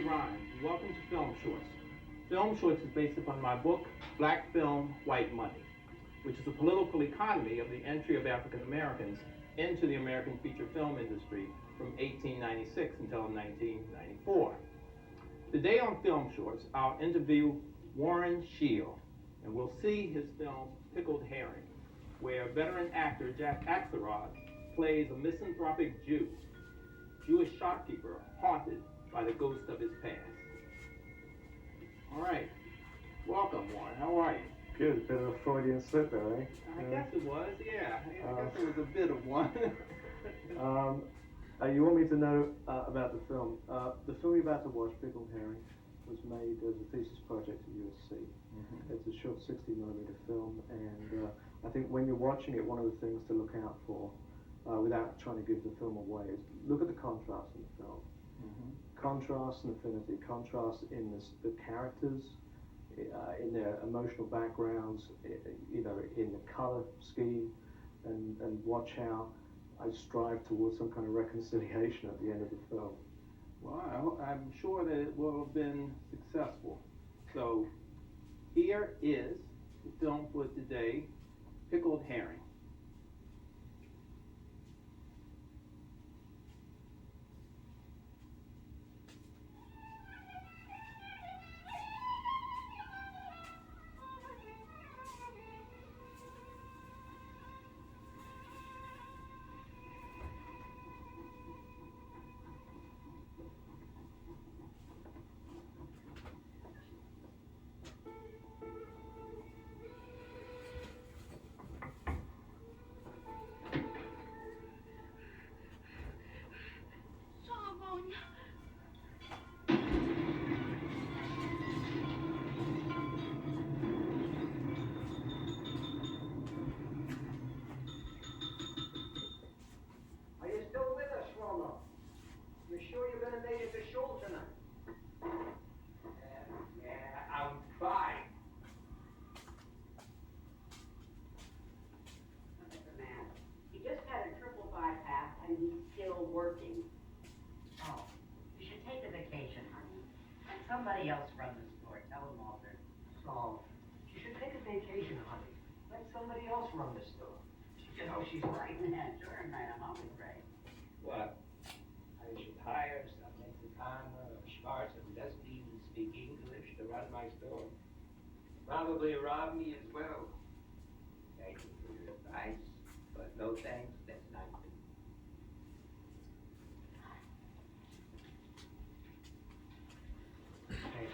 Rhymes, and welcome to Film Shorts. Film Shorts is based upon my book, Black Film, White Money, which is a political economy of the entry of African Americans into the American feature film industry from 1896 until 1994. Today on Film Shorts, I'll interview Warren Shiell, and we'll see his film, Pickled Herring, where veteran actor Jack Axelrod plays a misanthropic Jewish shopkeeper haunted by the ghost of his past. All right, welcome, Warren. How are you? Good, bit of a Freudian slip there, eh? I guess it was, yeah. I guess it was a bit of one. You want me to know about the film? The film you're about to watch, Pickled Herring, was made as a thesis project at USC. Mm-hmm. It's a short 60mm film, and I think when you're watching it, one of the things to look out for, without trying to give the film away, is look at the contrast in the film. Mm-hmm. Contrast and affinity, contrast in the characters, in their emotional backgrounds, in the color scheme, and watch how I strive towards some kind of reconciliation at the end of the film. Well, I'm sure that it will have been successful. So here is the film for today, Pickled Herring. Working. Oh, you should take a vacation, honey. Let somebody else run the store. Tell them, Walter. Oh, you should take a vacation, honey. Let somebody else run the store. You know she's right. Yeah, sure, man. I'm always right. What? I should hire some Mexicana or Schwartz who doesn't even speak English to run my store. Probably rob me as well. Thank you for your advice, but no thanks. That's not good. Thank you.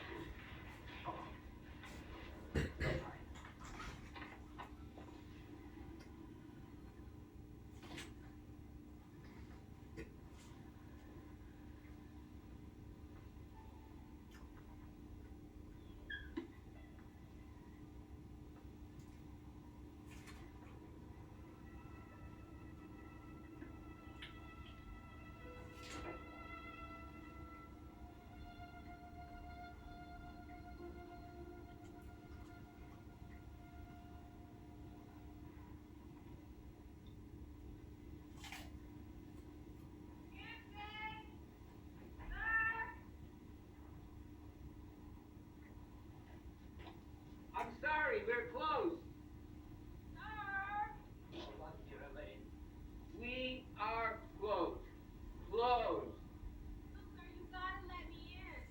I'm sorry, we're closed. Sir! Hold on to your lane. We are closed. Closed. Sir, you gotta let me in.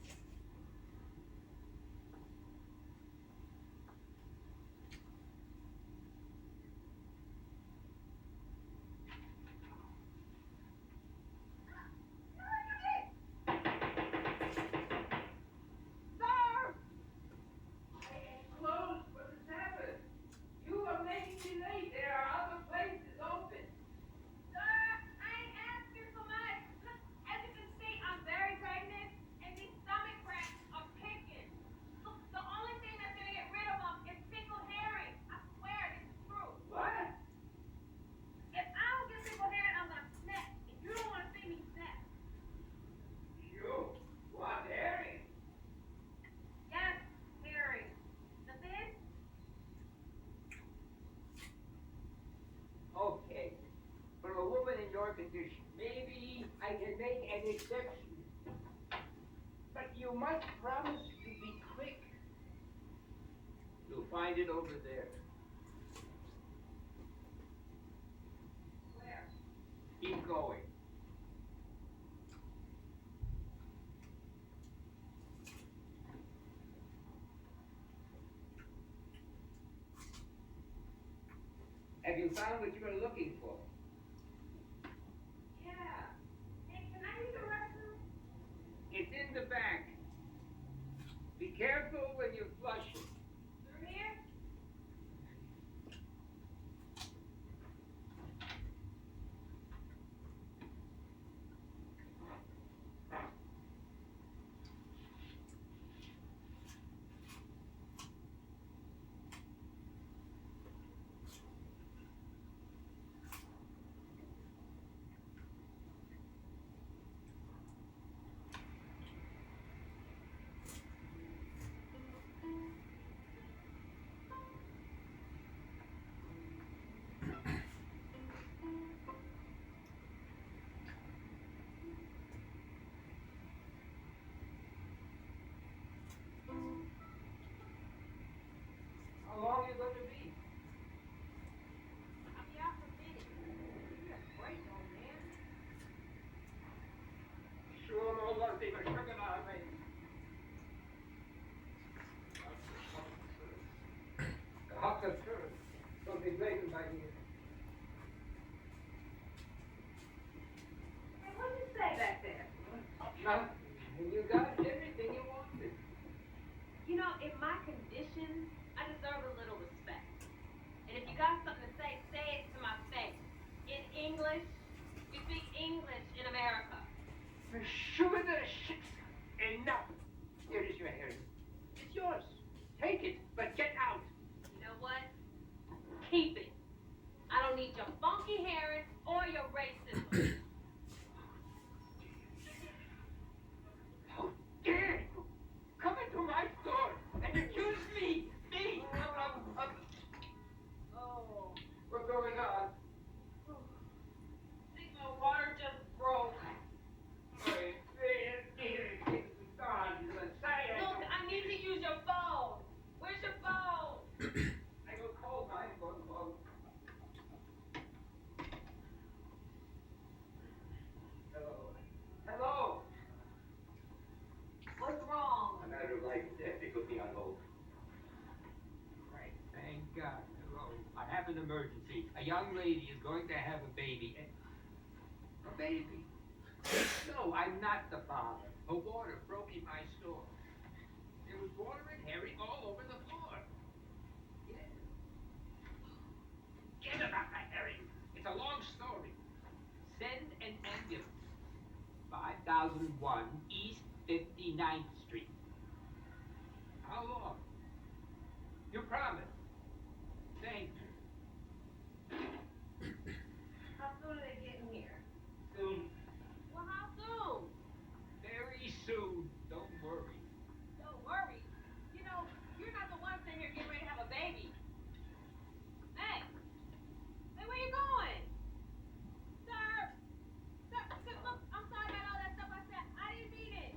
Sir! Closed? What has happened? You are making me late. There are other places open. Sir, I ain't asking for much. Look, as you can see, I'm very pregnant, and these stomach cramps are kicking. Look, the only thing that's gonna get rid of them is pickled herring. I swear this is true. What? If I don't get pickled herring, I'm gonna snap. If you don't wanna see me snap. You want herring? Yes, herring. The fish? Okay. For a woman in your condition, maybe I can make an exception. But You must promise to be quick. You'll find it over there. Where? Keep going. Have you found what you were looking for? Yeah. Hey, can I use the restroom? It's in the back. Be careful when you flush it. Through here? How long are you going to be? I'll be out for a minute. You're a great old man. Sure, no one thing but sugar now, mate. The hot of turn. Something waiting by here. Hey, what'd you say back there? Nothing. You got everything you wanted. You know, in my condition, I deserve a little respect. And if you got something to say it to my face. In English, we speak English in America. Sugar the shit. Enough. Here is your herring. It's yours. Take it, but get out. You know what? Keep it. I don't need your funky herring or your racism. How dare you come into my store and accuse me of... Oh. What's going on? I think my water just broke. Look, I need to use your phone. Where's your phone? I will call 911. Hello. Hello. What's wrong? A matter of life and death. They put me on hold. Right. Thank God. Hello. I have an emergency. A young lady is going to have a baby. A baby? No, I'm not the father. A water broke in my store. There was water and herring all over the floor. Yeah. Forget about the herring. It's a long story. Send an ambulance. 5001 East 59th Street. How long? You promise. Thank you. How soon are they getting here? Soon. Well, how soon? Very soon. Don't worry. Don't worry. You know, you're not the one sitting here getting ready to have a baby. Hey. Hey, where you going? Sir. Sir, look, I'm sorry about all that stuff I said. I didn't mean it.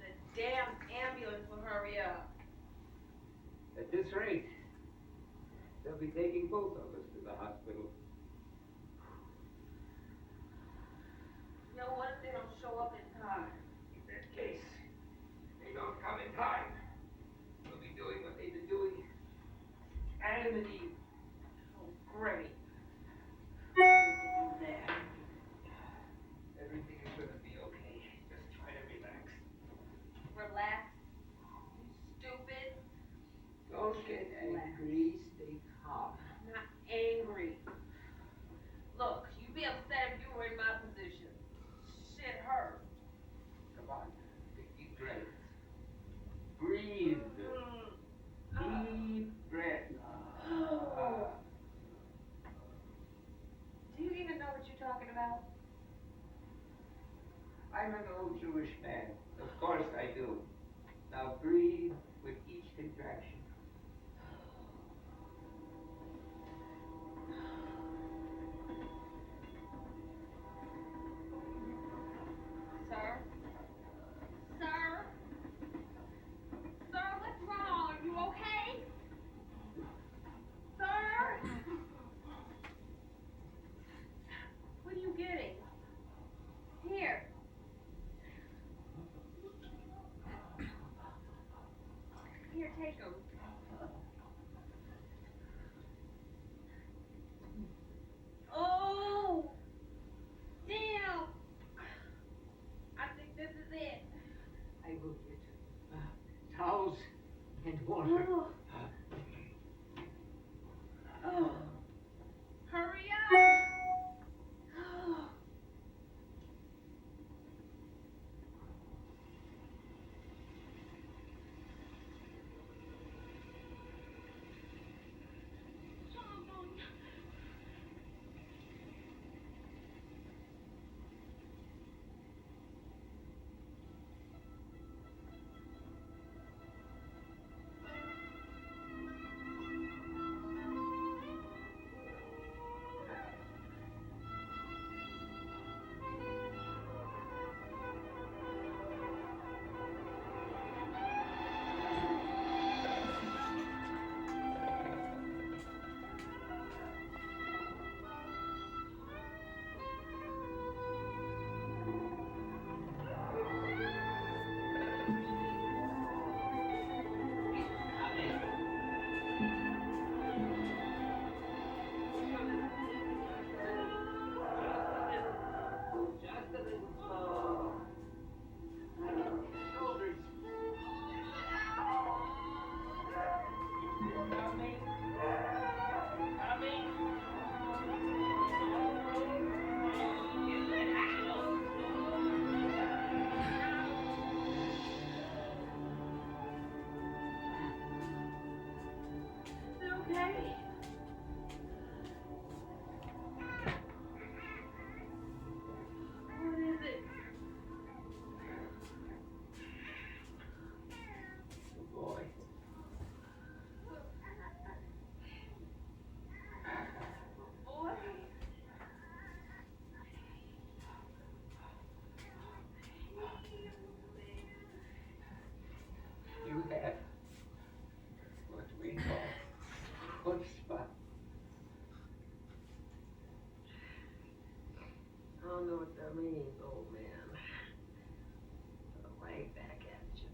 The damn ambulance will hurry up. At this rate, they'll be taking both of us to the hospital. You know, what if they don't show up in time? In that case, they don't come in time. We'll be doing what they've been doing. Adam and Eve. Oh, great. There. Everything is going to be okay. Just try to relax. Relax. You stupid. Don't get angry. Stay calm. I'm not angry. I'm an old Jewish man. Of course I do. Now breathe with each contraction. Sir? Sir? Sir, what's wrong? Are you okay? Sir? What are you getting? Here. Here, take them. Oh! Damn! I think this is it. I will get towels and water. Oh. Oh. Hurry up! Just a little slow. Shoulders. Coming. Coming. Is it okay? What is it? Good boy. Boy. You have what we call chutzpah. I don't know what that means, old man. Right back at you.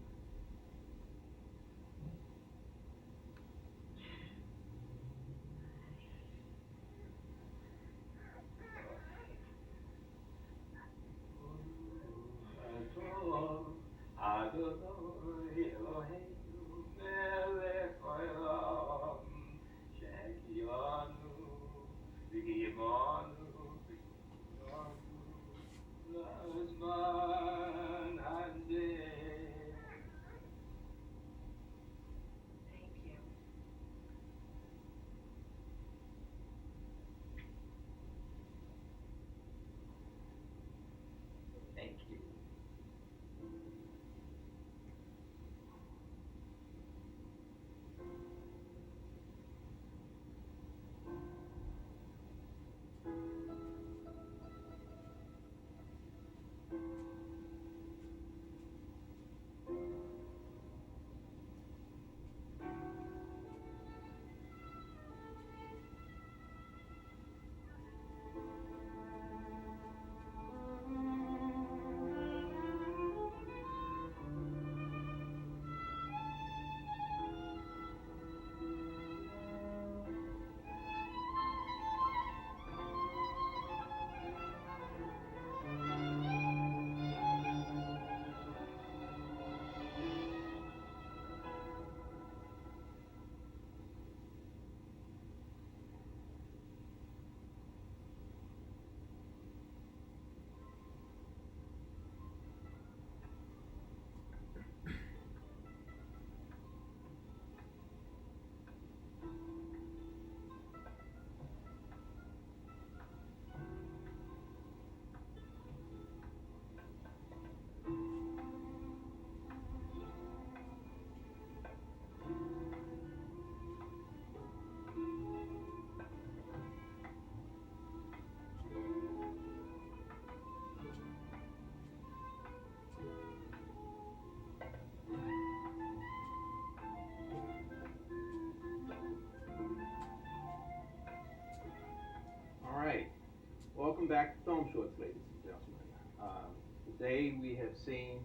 Shorts, ladies and gentlemen. Today we have seen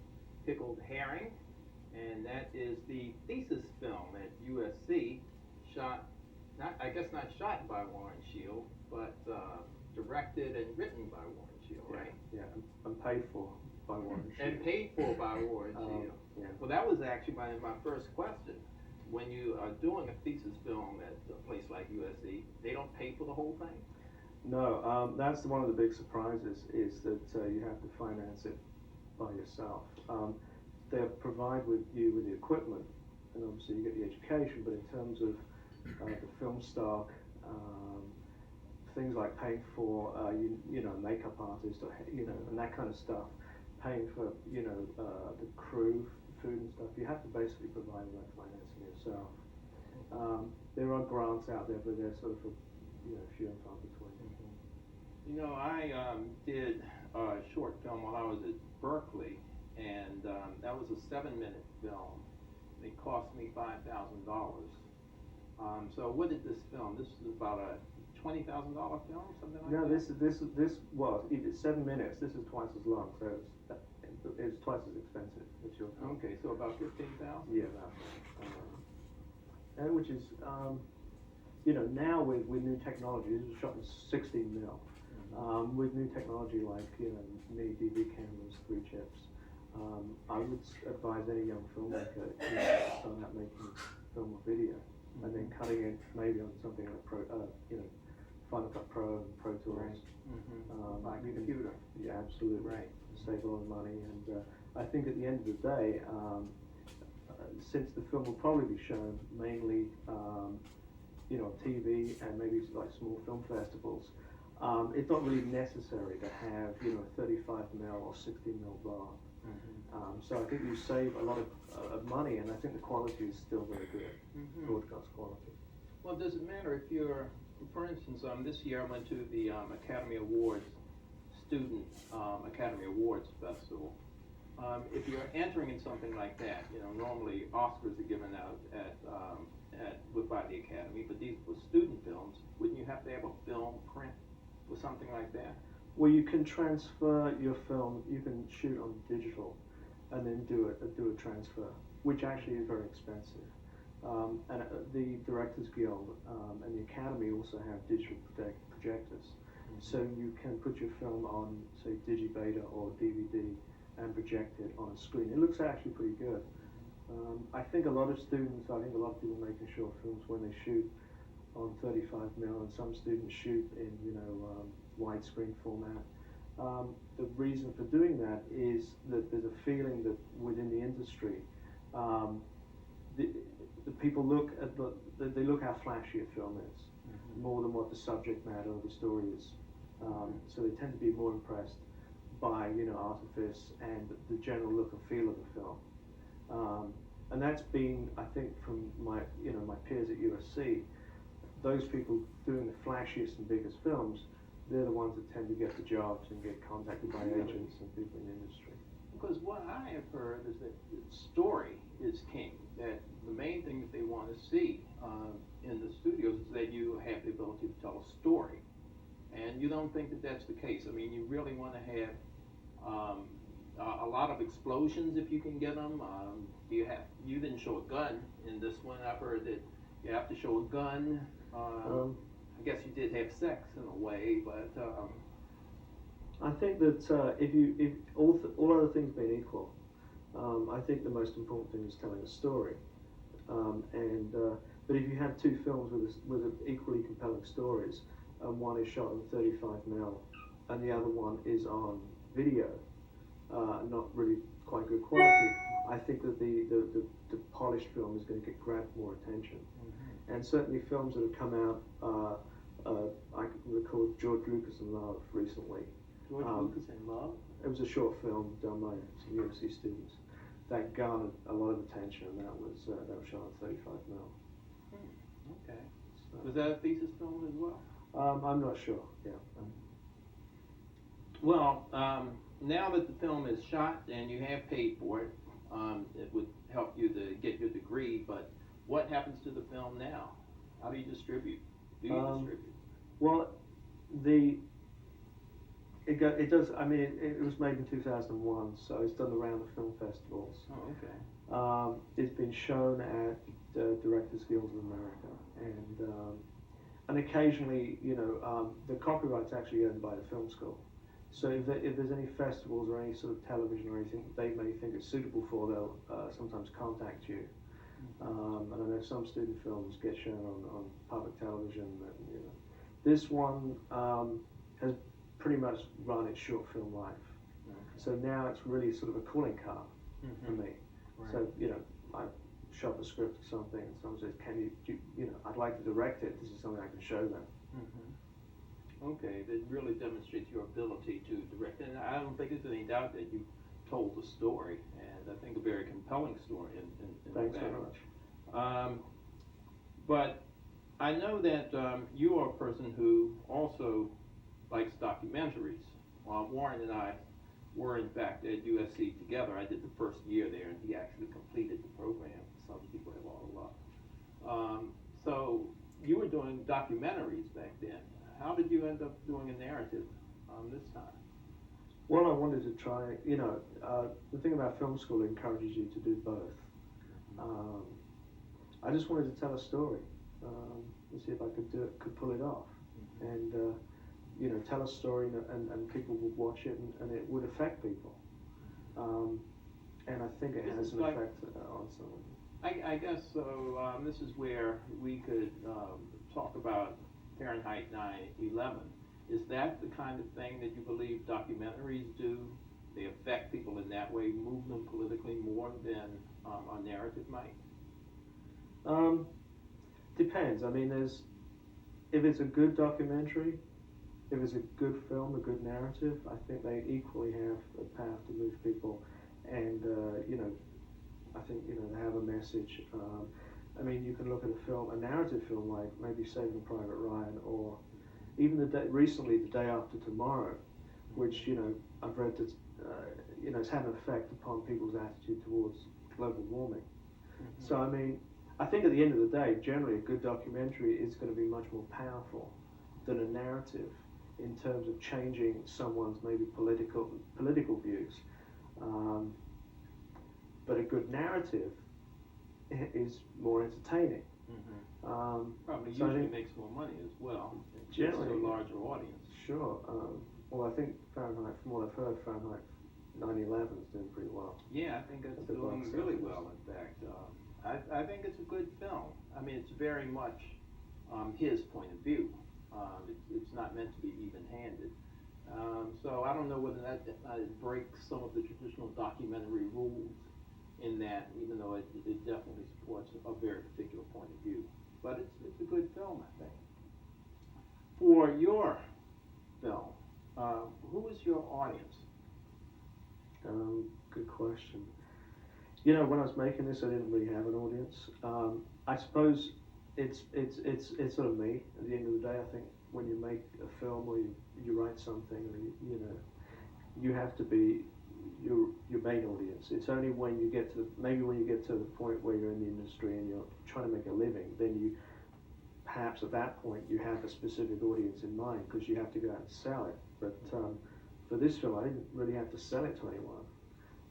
Pickled Herring, and that is the thesis film at USC, shot, I guess not shot by Warren Shiell, but directed and written by Warren Shiell, right? Yeah, and paid for by Warren Shiell. And paid for by Warren Shiell. Yeah. Well, that was actually my first question. When you are doing a thesis film at a place like USC, they don't pay for the whole thing? No, that's one of the big surprises, is that you have to finance it by yourself. They'll provide you with the equipment, and obviously you get the education, but in terms of the film stock, things like paying for makeup artist, or and that kind of stuff, paying for the crew, food and stuff, you have to basically provide that financing yourself. There are grants out there, but they're sort of few and far between. You know, I did a short film while I was at Berkeley, and that was a 7-minute film. It cost me $5,000. So what did this film? This is about a $20,000 film, something like No, that? this was, if it's 7 minutes, this is twice as long, so it's twice as expensive as your film. Okay, so about 15,000. Yeah, and which is, now with new technology, this was shot in 16 mil. With new technology like mini DV cameras, 3 chips, I would advise any young filmmaker to start out making film or video, and then cutting it maybe on something like Final Cut Pro and Pro Tools. Like a computer. Yeah, absolutely. Right. Save a lot of money, and I think at the end of the day, since the film will probably be shown mainly, on TV and maybe like small film festivals, it's not really necessary to have 35 mil or 60 mil bar. So I think you save a lot of money, and I think the quality is still very good, broadcast quality. Well, does it matter if you're, for instance, this year I went to the Academy Awards Student Academy Awards Festival. If you're entering in something like that, normally Oscars are given out by the Academy, but these were student films. Wouldn't you have to have a film print or something like that? Well, you can transfer your film. You can shoot on digital, and then do a transfer, which actually is very expensive. And the Directors Guild and the Academy also have digital projectors. So you can put your film on, say, Digibeta or DVD and project it on a screen. It looks actually pretty good. I think a lot of people making short films when they shoot on 35 mil, and some students shoot in widescreen format. The reason for doing that is that there's a feeling that within the industry, the people look at they look how flashy a film is, more than what the subject matter of the story is. So they tend to be more impressed by artifice and the general look and feel of the film. And that's been, I think, from my peers at USC, those people doing the flashiest and biggest films, they're the ones that tend to get the jobs and get contacted by agents and people in the industry. Because what I have heard is that story is king, that the main thing that they want to see in the studios is that you have the ability to tell a story. And you don't think that that's the case. I mean, you really want to have a lot of explosions if you can get them. You didn't show a gun in this one. I've heard that you have to show a gun. I guess you did have sex in a way, but I think that if all other things being equal, I think the most important thing is telling a story. But if you have 2 films with equally compelling stories, and one is shot on 35 mil, and the other one is on video, not really quite good quality, I think that the polished film is going to grab more attention. And certainly films that have come out, I recall George Lucas in Love recently. George Lucas in Love? It was a short film done by some USC students that garnered a lot of attention, and that was shot on 35 mil. Okay. So, Was that a thesis film as well? I'm not sure. Yeah. Well, now that the film is shot and you have paid for it, it would help you to get your degree, but what happens to the film now? How do you distribute? Do you distribute? Well, the It does. I mean, it was made in 2001, so it's done the round of film festivals. Oh, okay. It's been shown at Directors Guild of America, and occasionally, the copyright's actually owned by the film school. So if there's any festivals or any sort of television or anything they may think it's suitable for, they'll sometimes contact you. And I know some student films get shown on public television. And, this one has pretty much run its short film life. Okay. So now it's really sort of a calling card for me. Right. So I shop a script or something, and someone says, "Can I'd like to direct it. This is something I can show them." Okay, that really demonstrates your ability to direct, and I don't think there's any doubt that you told the story, and I think a very compelling story. Thanks very much. But I know that you are a person who also likes documentaries. Warren and I were in fact at USC together. I did the first year there, and he actually completed the program. Some people have all the luck. So you were doing documentaries back then. How did you end up doing a narrative this time? Well, I wanted to try. The thing about film school encourages you to do both. I just wanted to tell a story and see if I could pull it off, and tell a story, and people would watch it, and it would affect people. And I think it has an effect on someone. I guess so. This is where we could talk about Fahrenheit 9/11. Is that the kind of thing that you believe documentaries do? They affect people in that way, move them politically more than a narrative might? Depends. I mean, if it's a good documentary, if it's a good film, a good narrative, I think they equally have the power to move people, and I think they have a message. I mean, you can look at a narrative film like maybe Saving Private Ryan, or even recently The Day After Tomorrow, which I've read that it's had an effect upon people's attitude towards global warming. So I mean, I think at the end of the day, generally a good documentary is going to be much more powerful than a narrative in terms of changing someone's maybe political views. But a good narrative is more entertaining. Probably so usually makes more money as well. It's Generally, a larger audience. Sure. Well, I think Fahrenheit, from what I've heard, Fahrenheit 9/11 is doing pretty well. Yeah, I think it's At the doing box really office. well, in fact. I think it's a good film. I mean, it's very much his point of view. It's not meant to be even-handed. So I don't know whether that breaks some of the traditional documentary rules in that, even though it definitely supports a very particular point of view. But it's a good film, I think. For your film, who is your audience? Good question. When I was making this, I didn't really have an audience. I suppose it's sort of me. At the end of the day, I think when you make a film or you write something, or you have to be your main audience. It's only when you get to the point where you're in the industry and you're trying to make a living, then you perhaps at that point you have a specific audience in mind, because you have to go out and sell it. But for this film, I didn't really have to sell it to anyone,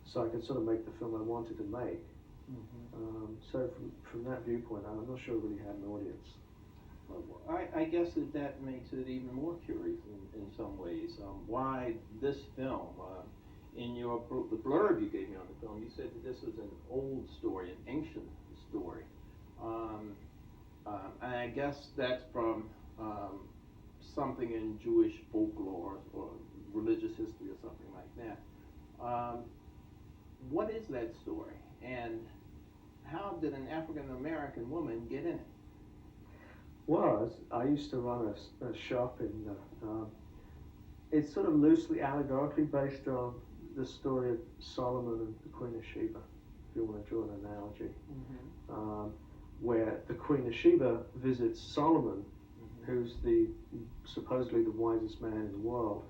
so I could sort of make the film I wanted to make. So from that viewpoint, I'm not sure I really had an audience. Well, I guess that makes it even more curious in some ways. Why this film? In the blurb you gave me on the film, you said that this was an old story, an ancient story. And I guess that's from something in Jewish folklore or religious history or something like that. What is that story, and how did an African American woman get in it? Well, I used to run a shop in. It's sort of loosely allegorically based on the story of Solomon and the Queen of Sheba, if you want to draw an analogy, where the Queen of Sheba visits Solomon, who's supposedly the wisest man in the world,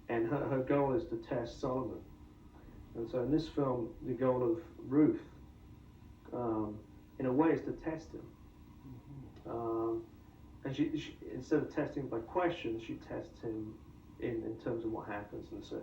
and her goal is to test Solomon. And so in this film, the goal of Ruth, in a way, is to test him. And she instead of testing by questions, she tests him in terms of what happens and so